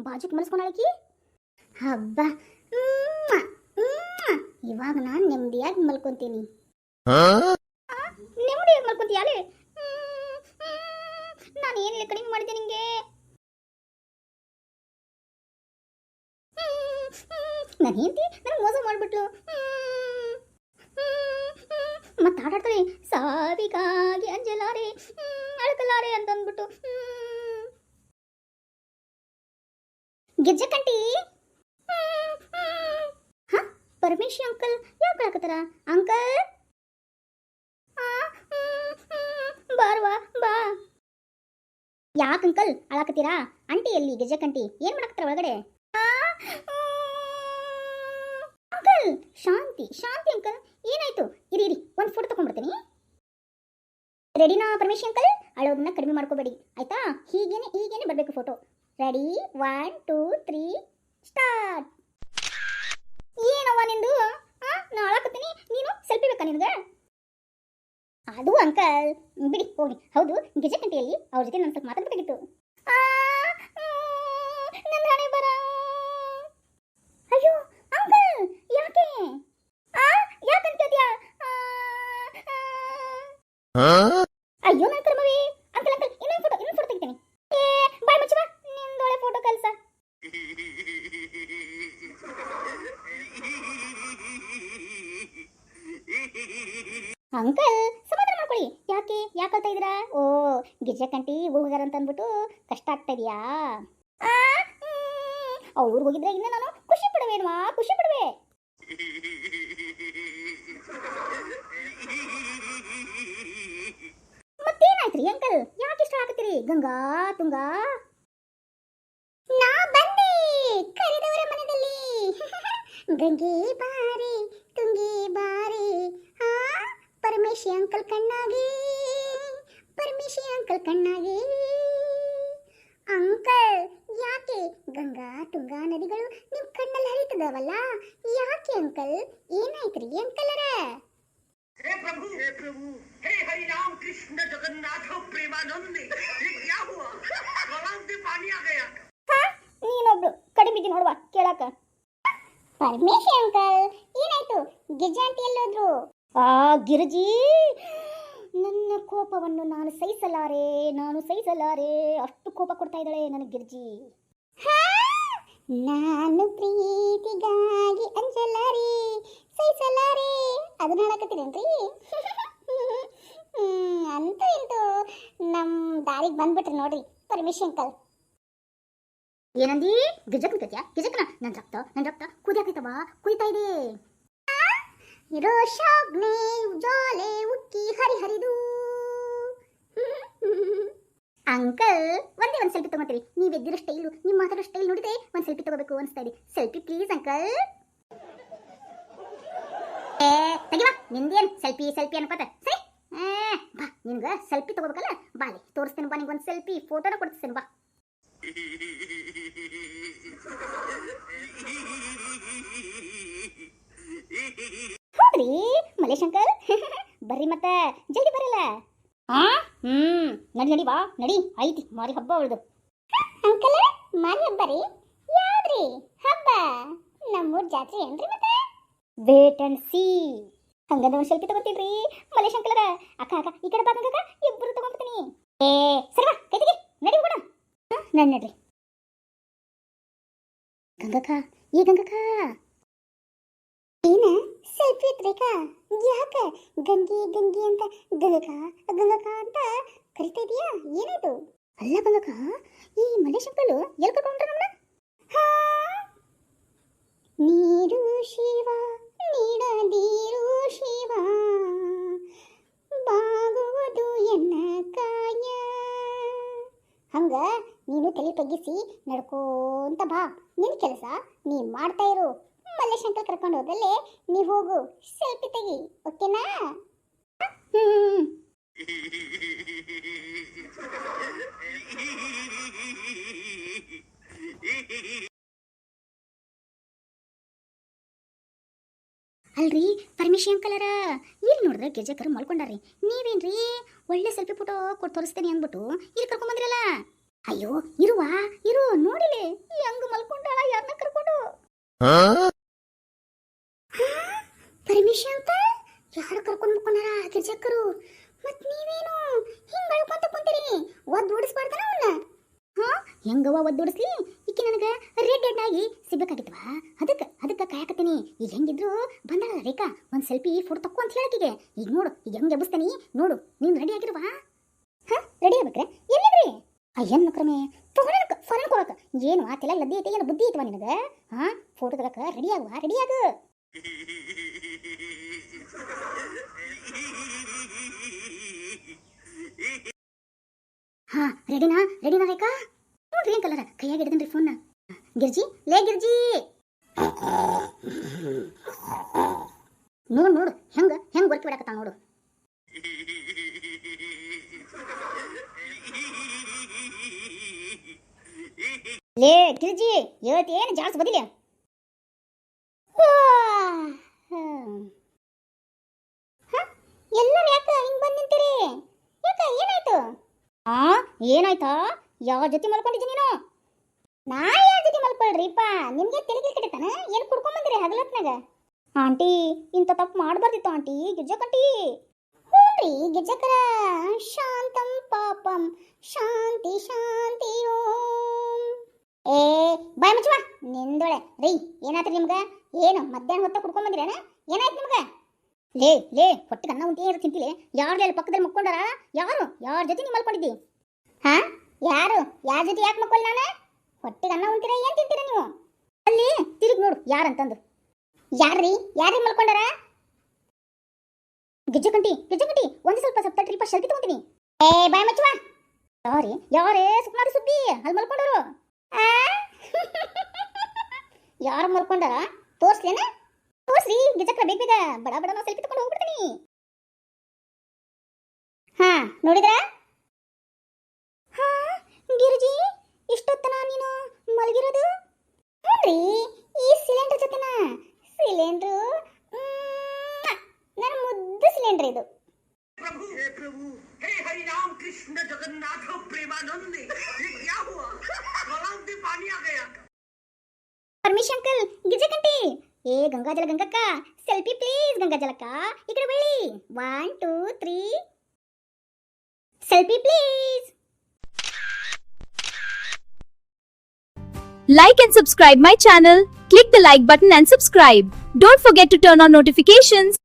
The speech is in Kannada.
ಬಾಜುಕ್ ಮನಸ್ಕೊಂಡಾಳಕಿ. ಹಬ್ಬ, ಇವಾಗ ನಾನು ನೆಮ್ಮದಿಯಾಗಿ ಮಲ್ಕೊಂತೀನಿ. ನೆಮ್ಮದಿಯಾಗಿ ಮಲ್ಕೊಂತೀಯಾಲೆ? ನಾನು ಏನಿಲ್ಲ ಕಡಿಮೆ ಮಾಡಿದೆ ನಿಂಗೆ. ನಾನು ಹೆಂಡತಿ ನನಗೆ ಮೋಸ ಮಾಡಿಬಿಟ್ಲು. ಮತ್ತೆ ಆಟಾಡ್ತಾಳೆ, ಸಾವಿಗಾಗಿ ಅಂಜಲಾರೆ ಅಳಕಲಾರೆ ಅಂತ ಅಂದ್ಬಿಟ್ಟು. ಗಿಜ್ಜಕಂಟಿ, ಪರಮೇಶಿ ಅಂಕಲ್ ಯಾಕೆ ಹಾಕತ್ತಾರ? ಅಂಕಲ್ ಬಾರ್ವಾ ಬಾ. ಯಾಕೆ ಅಂಕಲ್ ಅಳಾಕತ್ತೀರಾ? ಆಂಟಿ ಎಲ್ಲಿ? ಗಿಜ್ಜಕಂಟಿ ಏನ್ ಮಾಡಕತ್ತಾರ ಒಳಗಡೆ? ಅಂಕಲ್ ಶಾಂತಿ, ಶಾಂತಿ ಅಂಕಲ್ ಏನಾಯ್ತು? ಇರಿ ಇರಿ, ಒಂದು ಫೋಟೋ ತಗೊಂಡ್ಬಿಡ್ತೀನಿ. ರೆಡಿನಾ ಪರಮೇಶಿ ಅಂಕಲ್? ಅಳೋದನ್ನ ಕಡಿಮೆ ಮಾಡ್ಕೋಬೇಡಿ ಆಯ್ತಾ? ಹೀಗೇನೆ ಬರಬೇಕು ಫೋಟೋ. Ready, 1 2 3 start. ಏನವ್ವ ನಿಂದು? ನಾ ಅಳಾಕತ್ತೀನಿ, ನೀನು ಸೆಲ್ಫಿ ಬೇಕಾ ನಿನಗೆ? ಅದು ಅಂಕಲ್ ಬಿಡಿ ಹೋಗಿ. ಹೌದು, ಗಿಜಕಂಟಿಯಲ್ಲಿ ಅವ್ರ ಜೊತೆ ನಾನು ಸ್ವಲ್ಪ ಮಾತಾಡ್ಬೇಕಾಗಿತ್ತು. ನನ್ನ ಹಣೆ ಬರ. ಅಯ್ಯೋ ಅಂಕಲ್ ಯಾಕೆ? ಯಾಕಂತ ಕೇಳ್ತೀಯಾ? ಅಯ್ಯೋ ನನ್ನ ಕರ್ಮವೇ. ಅಂಕಲ್ ಅಂಕಲ್ ಇನ್ನೊಂದು ಫೋಟೋ ತೆಗಿತೀನಿ. ಬಾಯ್ ಮುಚ್ಚುವ, ನಿಂದೊಳೆ ಫೋಟೋ ಕಲ್ಸ. ಅಂಕಲ್ ಸಮಾಧಾನ ಮಾಡ್ಕೊಳ್ಳಿ. ಯಾಕೆ ಅಳ್ತಾ ಇದ್ದೀರಾ? ಓ, ಗಿಜ್ಜಕಂಟಿ ಹೋಗಾರ ಅಂತ ಅಂದ್ಬಿಟ್ಟು ಕಷ್ಟ ಆಗ್ತಾ ಇದೆಯಾ? ಅವ್ರು ಊರಿಗೆ ಹೋಗಿದ್ರೆ ಇನ್ನು ನಾನು ಖುಷಿ ಪಡುವೇನ್ವಾ? ಖುಷಿ ಪಡುವೆ. ಮತ್ತೇನಾಯ್ತ್ರಿ ಅಂಕಲ್? ಯಾಕೆ ಇಷ್ಟ ಹಾಕತ್ತೀರಿ? ಗಂಗಾ ತುಂಗಾ ನಾ ಬಂದೆ ಕರೆದವರ ಮನದಲ್ಲಿ. ಗಂಗೆ ಬಾರಿ ತುಂಗಿ ಬಾರಿ, ಪರಮೇಶಿ ಅಂಕಲ್ ಕಣ್ಣಾಗಿ, ಪರಮೇಶಿ ಅಂಕಲ್ ಕಣ್ಣಾಗಿ. ಅಂಕಲ್ ಯಾಕೆ ಗಂಗಾ ತುಂಗಾ ನದಿಗಳು ನಿಮ್ ಕಣ್ಣಲ್ಲಿ ಹರಿತದವಲ್ಲ? ಯಾಕೆ ಅಂಕಲ್? ಏನಾಯ್ತ್ರಿ ಅಂಕಲರ? हे प्रभु, हे हरि राम कृष्ण जगन्नाथ प्रेमानंद, ये क्या हुआ? गलाव से पानी आ गया. ನೀನೊಬ್ಳು ಕಡಿಮೆ ಇದ್ದೀನಿ ನೋಡುವ ಕೇಳಾಕ. ಪರಮೇಶಿ ಅಂಕಲ್ ಏನಾಯ್ತು? ಗಿರ್ಜಾ ಆಂಟಿ ಎಲ್ಲೋದ್ರು? ಗಿರ್ಜಿ, ನನ್ನ ಕೋಪವನ್ನು ನಾನು ಸಹಿಸಲಾರೆ. ಅಷ್ಟು ಕೋಪ ಕೊಡ್ತಾ ಇದ್ದಾಳೆ ನನಗೆ ಗಿರ್ಜಿ. ನಾನು ಪ್ರೀತಿಗಾಗಿ ಅಂಜಲಾರೆ ಸಹಿಸಲಾರೆ ಅದನ್ನ ಹೇಳಕತ್ತೀರೇನ್ರಿ? ಅಂತೂ ಇಂತೂ ನಮ್ಮ ದಾರಿಗೆ ಬಂದ್ಬಿಟ್ರಿ ನೋಡ್ರಿ ಪರಮೇಶಿ ಅಂಕಲ್. ಏನಂದಿ? ಗಿಜಕನ್ ಕತ್ಯಾ? ಗಿಜಕನ ನನ್ನ ರಕ್ತ ಕುದಿತಾ ಇದೆ. ರೋಷಾಗ್ನಿ ಉಜಾಲೆ ಉಕ್ಕಿ ಹರಿದು. ಅಂಕಲ್ ಒಂದೇ ಒಂದು ಸೆಲ್ಫಿ ತಗೋತೀರಿ? ನೀವು ಎದ್ದಿರೋ ಸ್ಟೈಲು, ನೀವು ಮಾತಾಡೋ ಸ್ಟೈಲ್ ನೋಡಿದ್ರೆ ಒಂದು ಸೆಲ್ಫಿ ತಗೋಬೇಕು ಅನಿಸ್ತಾ ಇದೆ. Selfie please uncle. ತೆಗಿವಾ, ನಿಂದೇನು ಸೆಲ್ಫಿ ಅನ್ಕೋತ? ಸರಿ ಬಾ, ನಿನ್ಗೆ ಸೆಲ್ಫಿ ತಗೋಬೇಕಲ್ಲ, ಬಾಲಿ ತೋರಿಸ್ತೇನೆ ಬಾ. ನಿಂಗೆ ಒಂದು ಸೆಲ್ಫಿ ಫೋಟೋನ ಕೊಡ್ತೇನೆ ಬಾ. ಹೌದ್ರಿ ಮಲೇಶ್ ಅಂಕಲ್, ಬರ್ರಿ ಮತ್ತೆ ಜಲ್ದಿ ಬರಲ್ಲ. ನಡಿ ಬಾ ನಡಿ, ಐತಿ ಮಾರಿ ಹಬ್ಬ ಅವಳದು. ಅಂಕಲ್ ಮಾರಿ ಹಬ್ಬ ರೀ? ಯಾವ್ದ್ರಿ ಹಬ್ಬ? ನಮ್ಮೂರ್ ಜಾತ್ರೆ ಏನ್ರಿ ಮತ್ತೆ? Wait and C. ಹಂಗಂದ ಒಂದು ಸೆಲ್ಫಿ ತಗೋತೀನ್ರಿ ಮಲೇಶ್ ಅಂಕಲರ. ಅಕ್ಕ ಈ ಕಡೆ ಬಾ ಗಂಗಕ್ಕ, ಇಬ್ಬರು ತಗೊಂಡ್ಬಿಡ್ತೀನಿ. ಸರಿ ಬಾ ಕೈತಿಗೆ ನಡಿ ಹೋಗೋಣ. ನಡ್ರಿ ಗಂಗಕ್ಕ. ಏನ ಸೆಲ್ಫಿ ಎತ್ತಬೇಕಾ? ಯಾಕ ಗಂಗಿ ಅಂತ ಗಂಗಕ್ಕ ಅಂತ ಕರಿತಾ ಇದೀಯಾ? ಏನಾಯ್ತು? ಅಲ್ಲ ಗಂಗಕ್ಕ, ಈ ಮಲೇಶ್ ಅಂಕಲ್ ಎಲ್ಲಿ ಕರ್ಕೊಂಡ್ರ ನಮ್ಮನ್ನ? ನೀರು ಶಿವ ನೀಡದಿರು ಶಿವ, ಬಾಗುವುದು ಎನ್ನ ಕಾಯ. ಹಂಗ ನೀನು ತಲೆ ತಗ್ಗಿಸಿ ನಡ್ಕೋಂತ ಬಾ. ನಿನ್ನ ಕೆಲಸ ನೀ ಮಾಡ್ತಾ ಇರು. ಮಲ್ಲೇಶ್ ಅಂಕಲ್ ಕರ್ಕೊಂಡು ಹೋದಲ್ಲೇ ನೀ ಹೋಗು, ಸೆಲ್ಫಿ ತೆಗಿ, ಓಕೆನಾ? ಅಲ್ರಿ ಪರಮೇಶಿ ಅಂಕಲರ, ಇಲ್ಲಿ ನೋಡಿದ್ರೆ ಗೆಜಕರ್ ಮಲ್ಕೊಂಡಾರ್ರಿ. ನೀವೇನ್ರಿ ಒಳ್ಳೆ ಸೆಲ್ಫಿ ಫೋಟೋ ಕೊಟ್ಟು ತೋರಿಸ್ತೇನೆ ಅಂದ್ಬಿಟ್ಟು ಇಲ್ಲಿ ಕರ್ಕೊಂಡ್ ಬಂದ್ರಲ್ಲ. ಅಯ್ಯೋ ಇರು ನೋಡಿಲಿ ಹೆಂಗ್ ನನಗೆ ರೆಡ್ ಆಗಿ ಸಿಗ್ಬೇಕಾಗಿತ್ತವಾ ಅದಕ್ಕೆ ಕಾಯಕತ್ತೀನಿ. ಈಗ ಹೆಂಗಿದ್ರು ಬಂದಾಳ ರೇಖಾ, ಒಂದು ಸೆಲ್ಫಿ ಫೋಟೋ ತಕ್ಕೋ ಅಂತ ಹೇಳಕಿಗೆ. ಈಗ ನೋಡು ಈಗ ಹೆಂಗೆ ಎಬ್ಬಿಸ್ತಾನಿ ನೋಡು. ನೀನು ರೆಡಿ ಆಗಿರುವಾ? ಹಾಂ ರೆಡಿ ಆಗ್ಬೇಕ್ರೆ ಎಲ್ಲಿದ್ರಿ? ಅಯ್ಯನ್ ಕ್ರಮೆ ಫಾರನ್ ಹೋಗಕ್ಕೆ ಏನು ಆತೆಲ್ಲ ಲದ್ದಿ ಐತೆ, ಏನು ಬುದ್ಧಿ ಐತವ ನಿನಗೆ? ಹಾಂ ಫೋಟೋ ತಗಕ್ಕೆ ರೆಡಿ ಆಗು. ಹಾಂ ರೆಡಿನಾ ರೇಖಾ? ನೋಡ್ರಿ ಏನ್ ಕಲರ ಕೈಯಾಗಿ ಹಿಡಿದನ್ರಿ ಫೋನ್ನ. ಗಿರ್ಜಿ ಲೇ ಗಿರ್ಜಿ, ನೋಡು ಹೆಂಗ್ ವರ್ಕ್ ಬಿಡಕತ್ತ ನೋಡು. ಲೇ ಗಿರ್ಜಿ ಇವತ್ತೇನು ಜಾಸ್ತಿ ಬದಿಲ್ಲ. ಎಲ್ಲರೂ ಯಾಕ ಹಿಂಗ್ ಬಂದ್ ನಿಂತೀರಿ? ಯಾಕ ಏನಾಯ್ತು? ಏನಾಯ್ತಾ? ಯಾವ ಜೊತೆ ಮಲ್ಕೊಂಡಿದ್ದೀನಿ ನೀನು? ನಾ ಯಾರ ಜೊತೆ ಮಲ್ಕೊಳ್ರಿಪ್ಪ? ನಿಮ್ಗೆ ತಲೆಗೆ ಕೆಟ್ಟತಾನ? ಏನು ಕುಡ್ಕೊಂಡ್ ಬಂದಿರಿ ಹಗಲತ್ನಾಗ? ಆಂಟಿ ಇಂಥ ತಪ್ಪು ಮಾಡಬಾರ್ದಿತ್ತು ಆಂಟಿ. ಗಿರ್ಜಕ್ಕಂಟಿ ಹ್ಞೂನ್ರಿ ಗಿರ್ಜಕ್ಕರ. ಶಾಂತಂ ಪಾಪಂ ಶಾಂತಿ ಶಾಂತಿ ಓಂ. ಏ ಬಾಯ್ ಮುಚ್ಚುವ ನಿಂದೊಳೆ ರೀ. ಏನಾಯ್ತು ನಿಮ್ಗೆ? ಏನು ಮಧ್ಯಾಹ್ನ ಹೊತ್ತ ಕುಡ್ಕೊಂಡ್ ಬಂದಿರೇನ? ಏನಾಯ್ತು ನಿಮ್ಗೆ? ಲೇ ಹೊಟ್ಟೆಗೆ ಅನ್ನ ಉಂಟು ಏನಾರು ತಿಂತಿಲೆ? ಯಾರ್ದು ಪಕ್ಕದಲ್ಲಿ ಮಕ್ಕೊಂಡಾರ? ಯಾರ ಜೊತೆ ನೀವು ಮಲ್ಕೊಂಡಿದ್ದಿ? ಹಾ ಯಾರ ಜೊತೆ ಯಾಕೆ ಮಕ್ಕೊಲ್ ನಾನು? ಹೊಟ್ಟೆಗೆ ಅನ್ನ ಉಂಟಿರ ಏನು ತಿಂತೀರ ನೀವು? ಅಲ್ಲಿ ತಿರುಗಿ ನೋಡು ಯಾರಂತಂದು. ಯಾರ್ರಿ ಮಲ್ಕೊಂಡಾರ? ಗಿಜ್ಜಕಂಟಿ ಒಂದು ಸ್ವಲ್ಪ ತಟ್ರಿಪ ಶಲ್ಪಿ ತಗೊಂತೀನಿ. ಏ ಬಾಯ್ ಮಚ್ಚುವ. ಯಾರೇ ಸುಮಾರು ಸುದ್ದಿ ಅಲ್ಲಿ ಮಲ್ಕೊಂಡರು? ಯಾರು ಮಲ್ಕೊಂಡಾರ? ತೋರ್ಸ್ಲೇನ? ತೋರ್ಸ್ರಿ ಗಿಜ್ಜಕ್ರ ಬೇಗ ಬಡ ನಾವು ಸೆಲ್ಫಿ ತಗೊಂಡು ಹೋಗ್ಬಿಡ್ತೀನಿ. ಹಾ ನೋಡಿದ್ರ? ಹಾ ಗಿರಿಜಿ ಇಷ್ಟೊತ್ತನ ನೀನು ಮಲಗಿರೋದು? ಹ್ಞೂನ್ರಿ ಈ ಸಿಲಿಂಡರ್ ಜೊತೆನ. ಸಿಲಿಂಡ್ರು ನನ್ನ ಮುದ್ದು ಸಿಲಿಂಡರ್ ಇದು. प्रभु हे हरि राम कृष्ण जगन्नाथ प्रेमानंद ये क्या हुआ? गलाव में पानी आ गया. ಪರ್ಮಿಷನ್ ಅಂಕಲ್ ಗಿಜ್ಜಕಂಟಿ. ಏ ಗಂಗಾಜಲ ಗಂಗಕ್ಕ ಸೆಲ್ಫಿ ಪ್ಲೀಸ್. ಗಂಗಾಜಲಕ್ಕ ಈ ಕಡೆ ಬಳ್ಳಿ. 1 2 3 selfie please. Like and subscribe my channel. Click the like button and subscribe. Don't forget to turn on notifications.